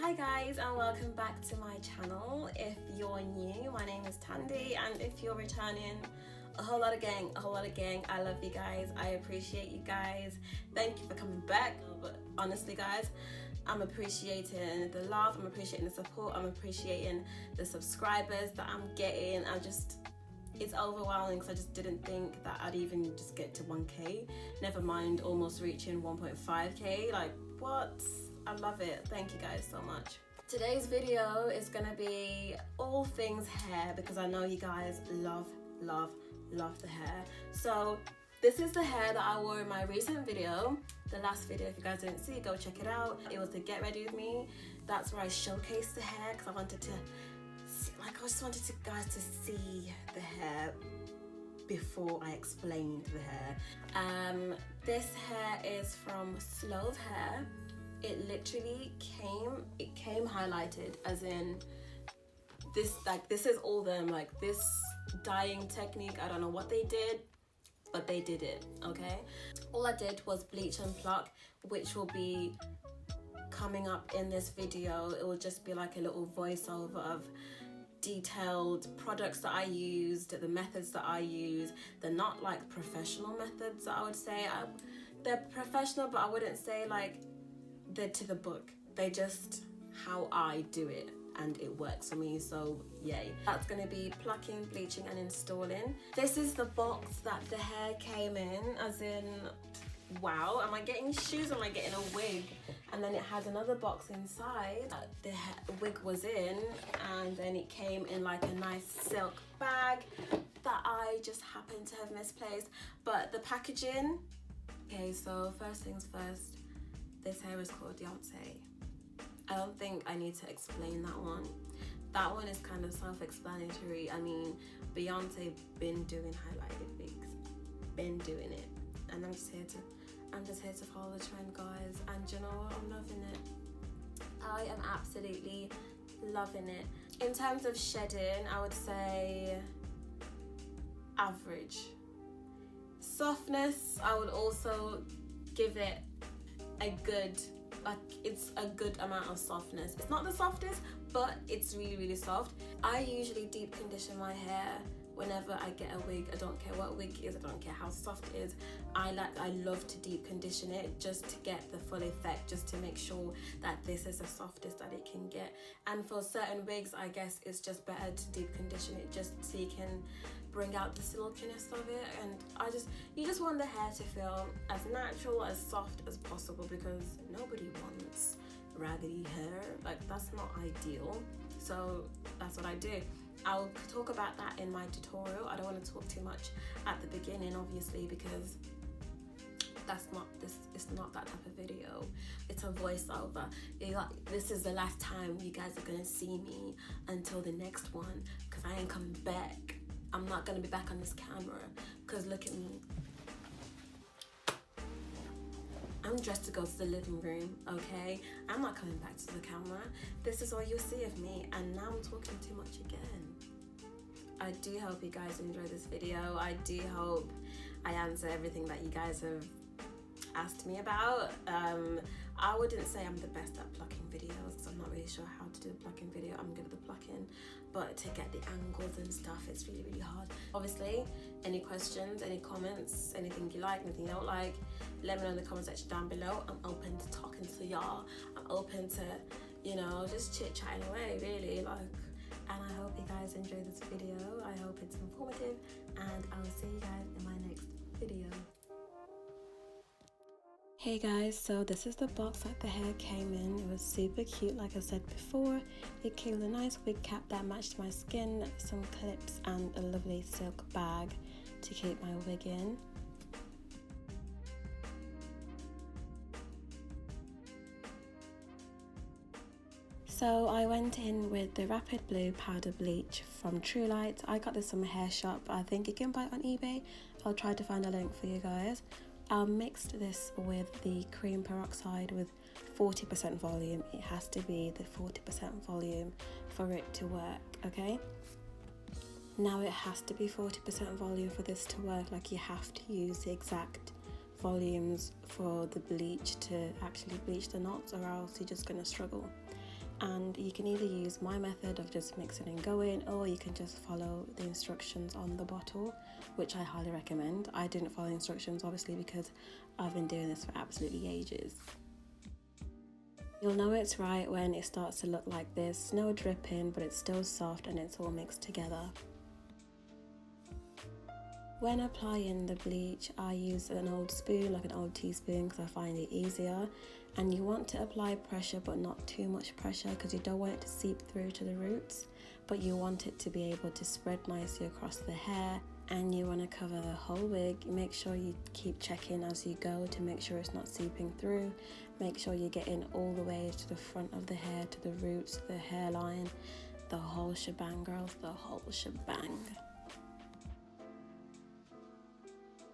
Hi guys, and welcome back to my channel. If you're new, my name is Tandy, and if you're returning, a whole lot of gang. I love you guys. I appreciate you guys. Thank you for coming back. But honestly guys, I'm appreciating the love, I'm appreciating the support, I'm appreciating the subscribers that I'm getting. It's overwhelming because I just didn't think that I'd even just get to 1k, never mind almost reaching 1.5k. like what? I love it. Thank you guys so much. Today's video is gonna be all things hair because I know you guys love the hair. So this is the hair that I wore in my recent video, the last video. If you guys didn't see it, go check it out. It was the Get Ready With Me. That's where I showcased the hair because I wanted to see, I just wanted you guys to see the hair before I explained the hair. This hair is from Slove hair. It literally came highlighted, as in this, like this is all them, like this dyeing technique. I don't know what they did, but they did it, okay? All I did was bleach and pluck, which will be coming up in this video. It will just be like a little voiceover of detailed products that I used, the methods that I use. They're not like professional methods, I would say. They're professional, but I wouldn't say like they're to the book. They just how I do it, and it works for me, so yay. That's gonna be plucking, bleaching and installing. This is the box that the hair came in, as in, wow, am I getting shoes, am I getting a wig? And then it has another box inside that the wig was in, and then it came in like a nice silk bag that I just happened to have misplaced. But the packaging, okay, so first things first, this hair is called Beyonce. I don't think I need to explain that one. That one is kind of self-explanatory. I mean, Beyonce been doing highlighted wigs, been doing it, and I'm just here to follow the trend, guys. And you know what? I'm loving it. I am absolutely loving it. In terms of shedding, I would say average. Softness, I would also give it a good, like it's a good amount of softness. It's not the softest, but it's really soft. I usually deep condition my hair whenever I get a wig. I don't care what wig it is, I don't care how soft it is. I love to deep condition it just to get the full effect, just to make sure that this is the softest that it can get. And for certain wigs, I guess it's just better to deep condition it just so you can bring out the silkiness of it. And you just want the hair to feel as natural, as soft as possible, because nobody wants raggedy hair. Like, that's not ideal. So that's what I do. I'll talk about that in my tutorial. I don't want to talk too much at the beginning, obviously, because it's not that type of video. It's a voiceover. This is the last time you guys are gonna see me until the next one, because I ain't coming back. I'm not gonna be back on this camera, because look at me. I'm dressed to go to the living room, okay? I'm not coming back to the camera. This is all you'll see of me, and now I'm talking too much again. I do hope you guys enjoy this video. I do hope I answer everything that you guys have asked me about. I wouldn't say I'm the best at plucking videos because I'm not really sure how to do a plucking video. I'm good at the plucking, but to get the angles and stuff, it's really hard. Obviously, any questions, any comments, anything you like, anything you don't like, let me know in the comment section down below. I'm open to talking to y'all. I'm open to, you know, just chit-chatting away, really, like. And I hope you guys enjoy this video. I hope it's informative, and I will see you guys in my next video. Hey guys, so this is the box that the hair came in. It was super cute, like I said before. It came with a nice wig cap that matched my skin, some clips, and a lovely silk bag to keep my wig in. So I went in with the Rapid Blue Powder Bleach from True Light. I got this from a hair shop. I think you can buy it on eBay. I'll try to find a link for you guys. I mixed this with the cream peroxide with 40% volume. It has to be the 40% volume for it to work, okay? Now it has to be 40% volume for this to work. Like, you have to use the exact volumes for the bleach to actually bleach the knots, or else you're just gonna struggle. And you can either use my method of just mixing and going, or you can just follow the instructions on the bottle, which I highly recommend. I didn't follow the instructions obviously because I've been doing this for absolutely ages. You'll know it's right when it starts to look like this. No dripping, but it's still soft and it's all mixed together. When applying the bleach, I use an old spoon, like an old teaspoon, because I find it easier. And you want to apply pressure, but not too much pressure, because you don't want it to seep through to the roots, but you want it to be able to spread nicely across the hair. And you want to cover the whole wig. Make sure you keep checking as you go to make sure it's not seeping through. Make sure you're getting all the way to the front of the hair, to the roots, the hairline, the whole shebang, girls, the whole shebang.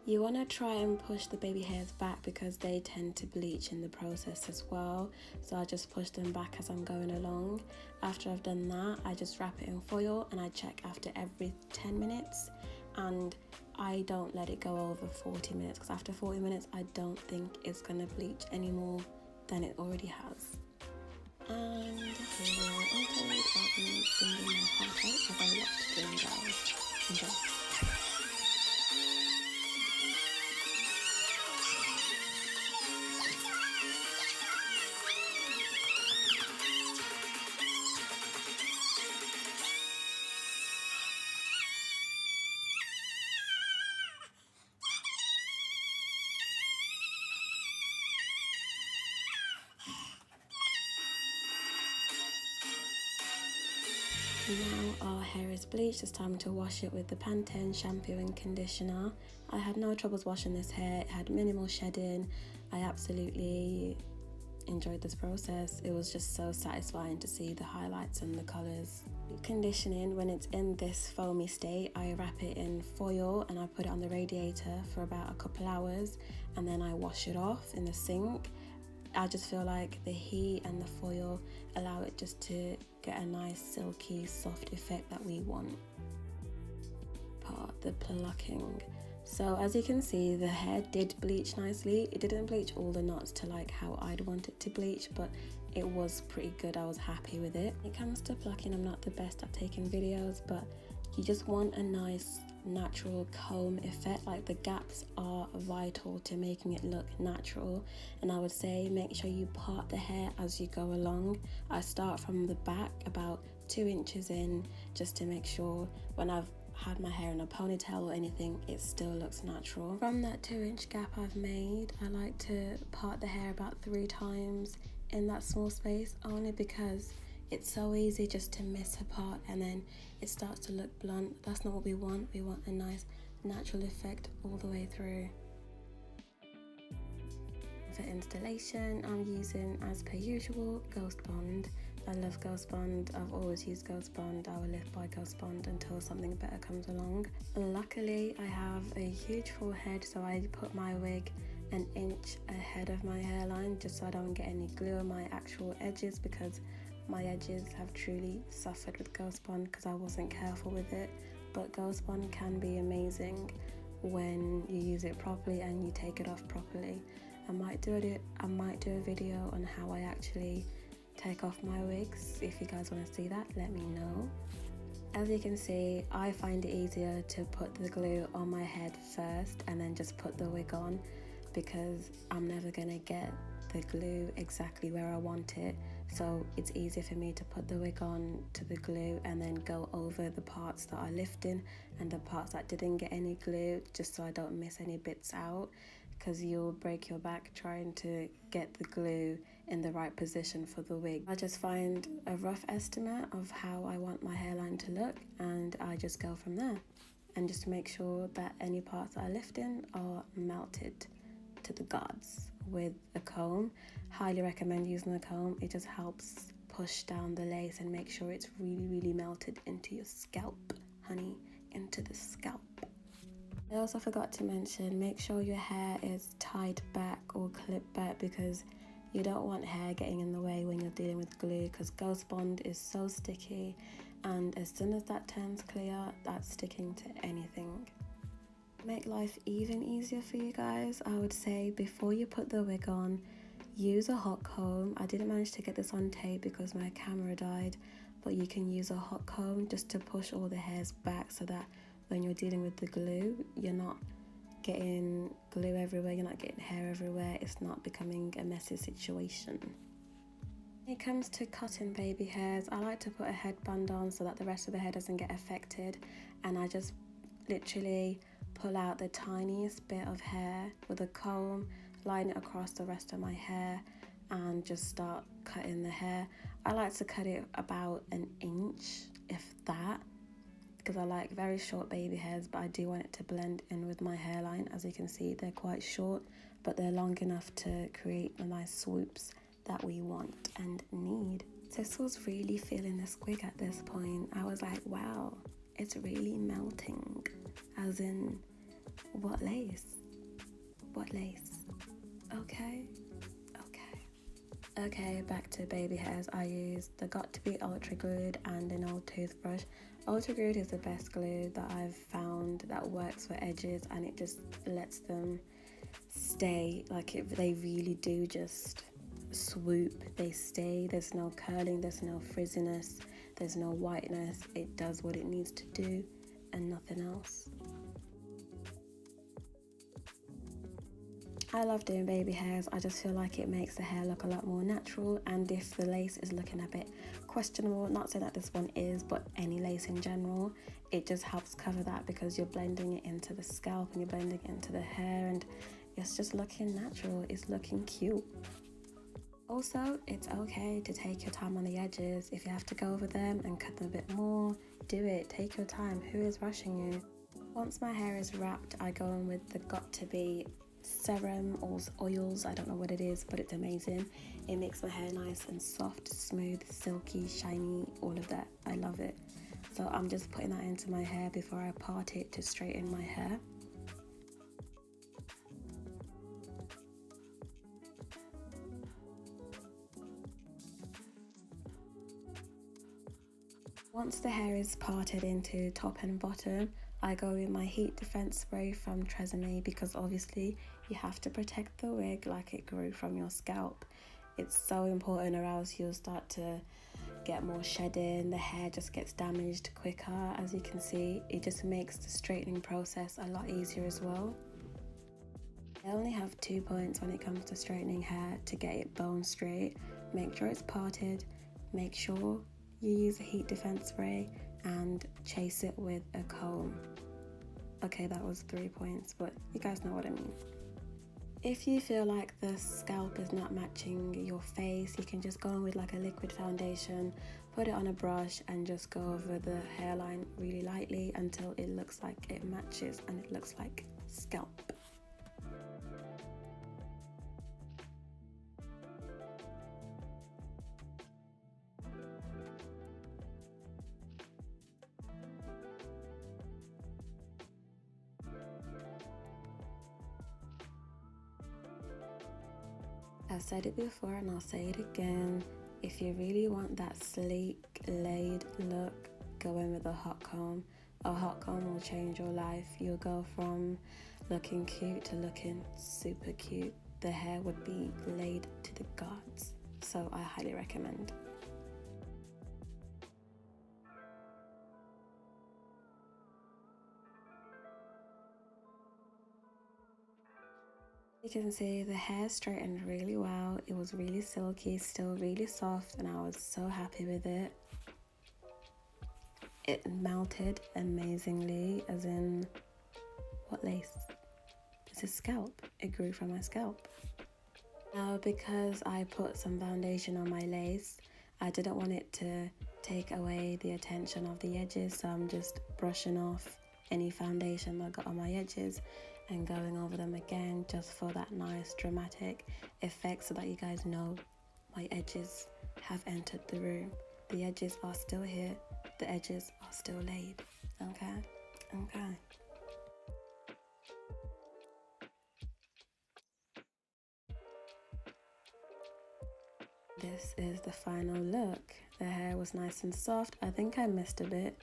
You want to try and push the baby hairs back because they tend to bleach in the process as well. So I just push them back as I'm going along. After I've done that, I just wrap it in foil and I check after every 10 minutes. And I don't let it go over 40 minutes because after 40 minutes, I don't think it's going to bleach any more than it already has. And here we are, Untitled Chapter, singing my heart out as I watch Dream Girls. Enjoy. Now our hair is bleached, it's time to wash it with the Pantene shampoo and conditioner. I had no troubles washing this hair, it had minimal shedding. I absolutely enjoyed this process. It was just so satisfying to see the highlights and the colours. Conditioning, when it's in this foamy state, I wrap it in foil and I put it on the radiator for about a couple hours and then I wash it off in the sink. I just feel like the heat and the foil allow it just to get a nice silky soft effect that we want. The plucking. So as you can see, the hair did bleach nicely. It didn't bleach all the knots to like how I'd want it to bleach, but it was pretty good. I was happy with it. When it comes to plucking, I'm not the best at taking videos, but you just want a nice natural comb effect. Like the gaps are vital to making it look natural, and I would say make sure you part the hair as you go along. I start from the back about 2 inches in, just to make sure when I've had my hair in a ponytail or anything, it still looks natural. From that 2-inch gap I've made, I like to part the hair about 3 times in that small space, only because it's so easy just to miss a part and then it starts to look blunt. That's not what we want. We want a nice natural effect all the way through. For installation, I'm using, as per usual, Ghost Bond. I love Ghost Bond. I've always used Ghost Bond. I will live by Ghost Bond until something better comes along. Luckily, I have a huge forehead, so I put my wig an inch ahead of my hairline just so I don't get any glue on my actual edges, because my edges have truly suffered with Ghost Bond because I wasn't careful with it. But Ghost Bond can be amazing when you use it properly and you take it off properly. I might do a video on how I actually take off my wigs. If you guys want to see that, let me know. As you can see, I find it easier to put the glue on my head first and then just put the wig on, because I'm never gonna get the glue exactly where I want it. So it's easier for me to put the wig on to the glue and then go over the parts that are lifting and the parts that didn't get any glue, just so I don't miss any bits out, because you'll break your back trying to get the glue in the right position for the wig. I just find a rough estimate of how I want my hairline to look and I just go from there, and just make sure that any parts that are lifting are melted to the gods with a comb. Highly recommend using a comb. It just helps push down the lace and make sure it's really melted into your scalp, honey, into the scalp. I also forgot to mention, make sure your hair is tied back or clipped back, because you don't want hair getting in the way when you're dealing with glue, because Ghost Bond is so sticky, and as soon as that turns clear, that's sticking to anything. Make life even easier for you guys, I would say before you put the wig on, use a hot comb. I didn't manage to get this on tape because my camera died, but you can use a hot comb just to push all the hairs back so that when you're dealing with the glue, you're not getting glue everywhere, you're not getting hair everywhere, it's not becoming a messy situation. When it comes to cutting baby hairs, I like to put a headband on so that the rest of the hair doesn't get affected, and I just literally pull out the tiniest bit of hair with a comb, line it across the rest of my hair, and just start cutting the hair. I like to cut it about an inch, if that, because I like very short baby hairs, but I do want it to blend in with my hairline. As you can see, they're quite short, but they're long enough to create the nice swoops that we want and need. This was really feeling the squig at this point. I was like, wow, it's really melting. As in, what lace? What lace? Okay. Okay, back to baby hairs. I used the Got To Be Ultra Glued and an old toothbrush. Ultra Glued is the best glue that I've found that works for edges, and it just lets them stay. Like they really do just swoop. They stay. There's no curling, there's no frizziness, there's no whiteness. It does what it needs to do and nothing else. I love doing baby hairs. I just feel like it makes the hair look a lot more natural, and if the lace is looking a bit questionable, not saying that this one is, but any lace in general, it just helps cover that because you're blending it into the scalp and you're blending it into the hair, and it's just looking natural, it's looking cute. Also, it's okay to take your time on the edges. If you have to go over them and cut them a bit more, do it. Take your time. Who is rushing you? Once my hair is wrapped, I go in with the Got To Be serum or oils, I don't know what it is, but it's amazing. It makes my hair nice and soft, smooth, silky, shiny, all of that. I love it. So I'm just putting that into my hair before I part it to straighten my hair. Once the hair is parted into top and bottom, I go with my heat defense spray from Tresemme because obviously you have to protect the wig like it grew from your scalp. It's so important, or else you'll start to get more shedding, the hair just gets damaged quicker. As you can see, it just makes the straightening process a lot easier as well. I only have 2 points when it comes to straightening hair to get it bone straight. Make sure it's parted, make sure you use a heat defense spray, and chase it with a comb. Okay, that was 3 points, but you guys know what I mean. If you feel like the scalp is not matching your face, you can just go in with like a liquid foundation, put it on a brush, and just go over the hairline really lightly until it looks like it matches and it looks like scalp. I've said it before and I'll say it again. If you really want that sleek, laid look, go in with a hot comb. A hot comb will change your life. You'll go from looking cute to looking super cute. The hair would be laid to the gods. So I highly recommend. You can see the hair straightened really well. It was really silky, still really soft, and I was so happy with it. It melted amazingly, as in, what lace? This is scalp. It grew from my scalp. Now, because I put some foundation on my lace, I didn't want it to take away the attention of the edges, so I'm just brushing off any foundation I got on my edges and going over them again just for that nice dramatic effect, so that you guys know my edges have entered the room. The edges are still here, the edges are still laid. Okay. This is the final look. The hair was nice and soft. I think I missed a bit.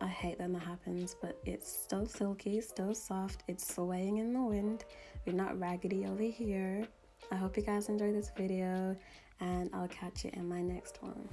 I hate when that happens, but it's still silky, still soft. It's swaying in the wind. We're not raggedy over here. I hope you guys enjoyed this video, and I'll catch you in my next one.